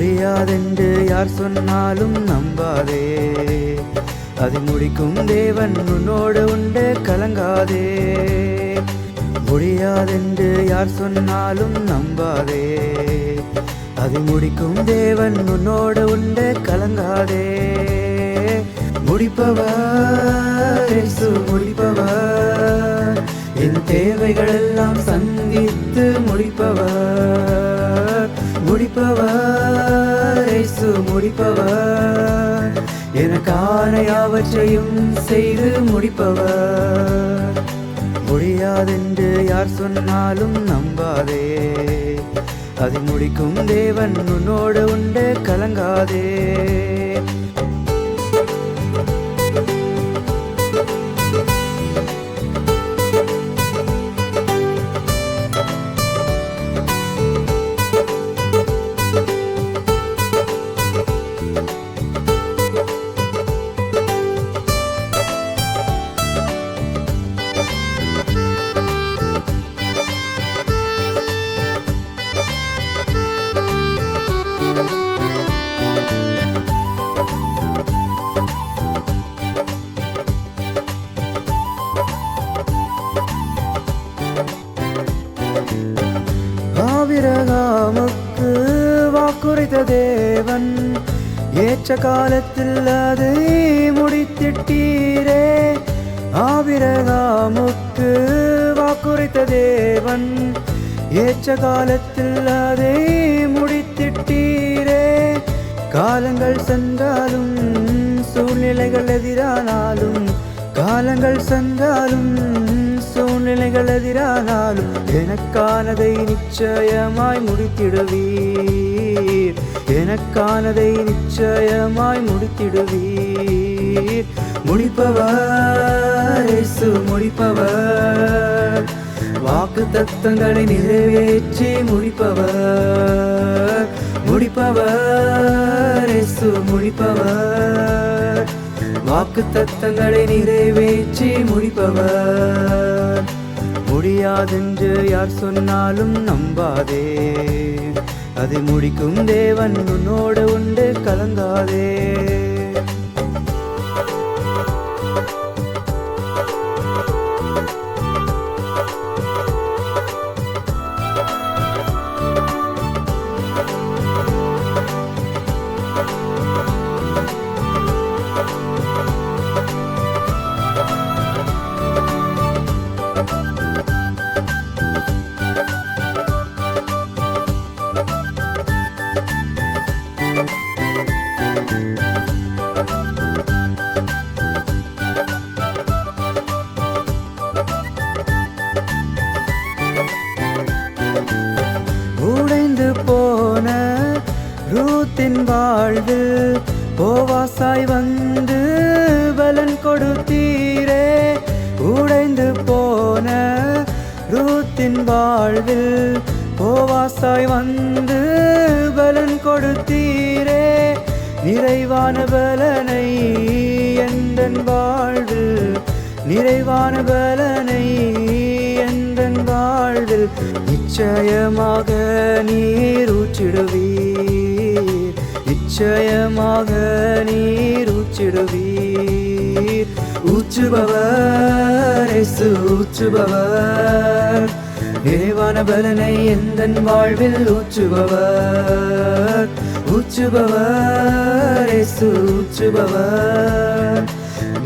முடியாதென்று யார் சொன்னாலும் நம்பாதே, அதை முடிக்கும் தேவன் உன்னோடு உண்டு, கலங்காதே. முடியாதென்று யார் சொன்னாலும் நம்பாதே, அதை முடிக்கும் தேவன் உன்னோடு உண்டு, கலங்காதே. முடிப்பவர் இயேசு, முடிப்பவர் என் தேவைகள் எல்லாம் சந்தித்து முடிப்பவர். முடிப்பவர் இயேசு, முடிப்பவர் எனக்கான யாவற்றையும் செய்து முடிப்பவர். முடியாதென்று யார் சொன்னாலும் நம்பாதே, அதை முடிக்கும் தேவன் உன்னோடு உண்டு, கலங்காதே. ஆபிரகாமுக்கு வாக்குரைத்த தேவன் ஏற்ற காலத்தில் அதை முடித்திட்டீரே. ஆபிரகாமுக்கு வாக்குரைத்த தேவன் ஏற்ற காலத்தில் அதை முடித்திட்டீரே. காலங்கள் சென்றாலும் சூழ்நிலைகள் எதிரானாலும், காலங்கள் சென்றாலும் சூழ்நிலைகள் எதிரானாலும் எனக்கானதை நிச்சயமாய் முடித்திடுவீர், எனக்கானதை நிச்சயமாய் முடித்திடுவீர். முடிப்பவர் இயேசு, முடிப்பவர் வாக்கு தத்தங்களை நிறைவேற்றி முடிப்பவர். முடிப்பவர் இயேசு, முடிப்பவர் வாக்கு தத்தங்களை நிறைவேற்றி முடிப்பவர். முடியாதென்று யார் சொன்னாலும் நம்பாதே, அதை முடிக்கும் தேவன் உன்னோடு உண்டு, கலங்காதே. உடைந்து போன ரூத்தின் வாழ்வில் போவாசாய் வந்து பலன் கொடுத்தீரே. உடைந்து போன ரூத்தின் வாழ்வில் போவாசாய் வந்து பலன் கொடுத்தீரே. நிறைவான பலனை எந்தன் வாழ்வில், நிறைவான பலனை எந்தன் வாழ்வில் நிச்சயமாக நீர் ஊற்றிடுவீர், நிச்சயமாக நீர் ஊற்றிடுவீர். ஊற்றுபவர் இயேசு, ஊற்றுபவர் நிறைவான பலனை எந்தன் வாழ்வில் ஊற்றுபவர். ஊற்றுபவர் இயேசு, ஊற்றுபவர்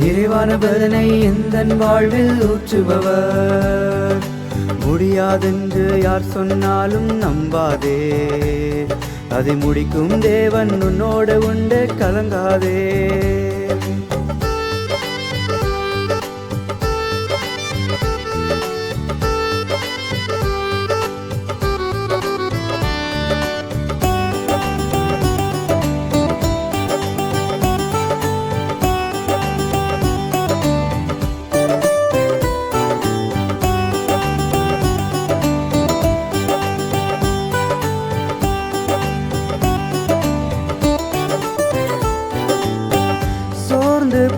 நிறைவான பலனை எந்தன் வாழ்வில் ஊற்றுபவர். முடியாதென்று யார் சொன்னாலும் நம்பாதே, அதை முடிக்கும் தேவன் உன்னோடு உண்டு, கலங்காதே.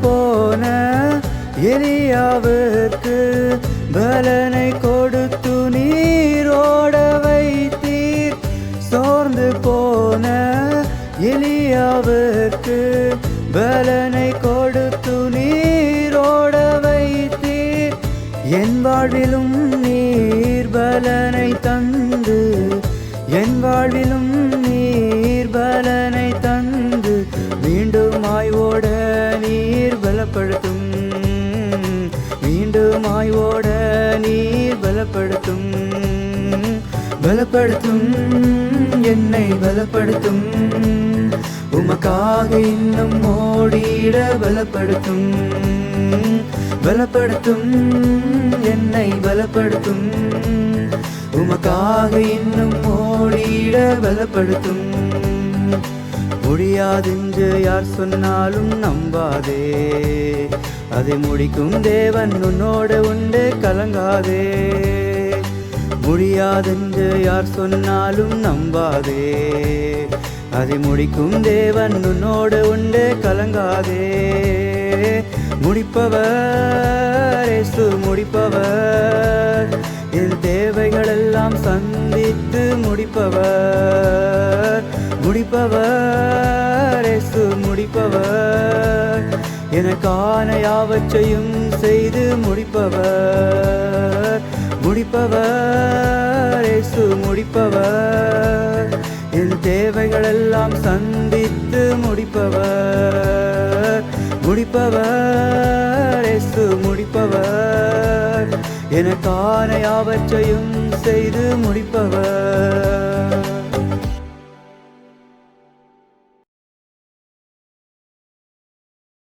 போன எலியாவிற்கு பலனை கொடுத்து நீரோட வைத்தீர். சோர்ந்து போன எலியாவுக்கு பலனை கொடுத்து நீரோட வைத்தீர். என் வாழ்விலும் நீர் பலனை தந்து, என் வாழ்விலும் நீர் பலனை தந்து, மீண்டுமாய் ஓட நீர் பலப்படுத்தும், மீண்டுமாய் ஓட நீர் பலப்படுத்தும், பலப்படுத்தும், என்னை பலப்படுத்தும். உமக்காக இன்னும் ஓடிட பலப்படுத்தும், பலப்படுத்தும், என்னை பலப்படுத்தும். உமக்காக இன்னும் ஓடிட பலப்படுத்தும். முடியாதென்று யார் சொன்னாலும் நம்பாதே, அதை முடிக்கும் தேவன் உன்னோடு உண்டு, கலங்காதே. முடியாதென்று யார் சொன்னாலும் நம்பாதே, அதை முடிக்கும் தேவன் உன்னோடு உண்டு, கலங்காதே. முடிப்பவர் இயேசு, முடிப்பவர் என் தேவைகளெல்லாம் சந்தித்து முடிப்பவர், முடிப்பவர் இயேசு, முடிப்பவர் எனக்கான யாவற்றையும் செய்து முடிப்பவர், முடிப்பவர் இயேசு, முடிப்பவர் என் தேவைகளெல்லாம் சந்தித்து முடிப்பவர், முடிப்பவர் இயேசு, முடிப்பவர் எனக்கான யாவற்றையும் செய்து முடிப்பவர்.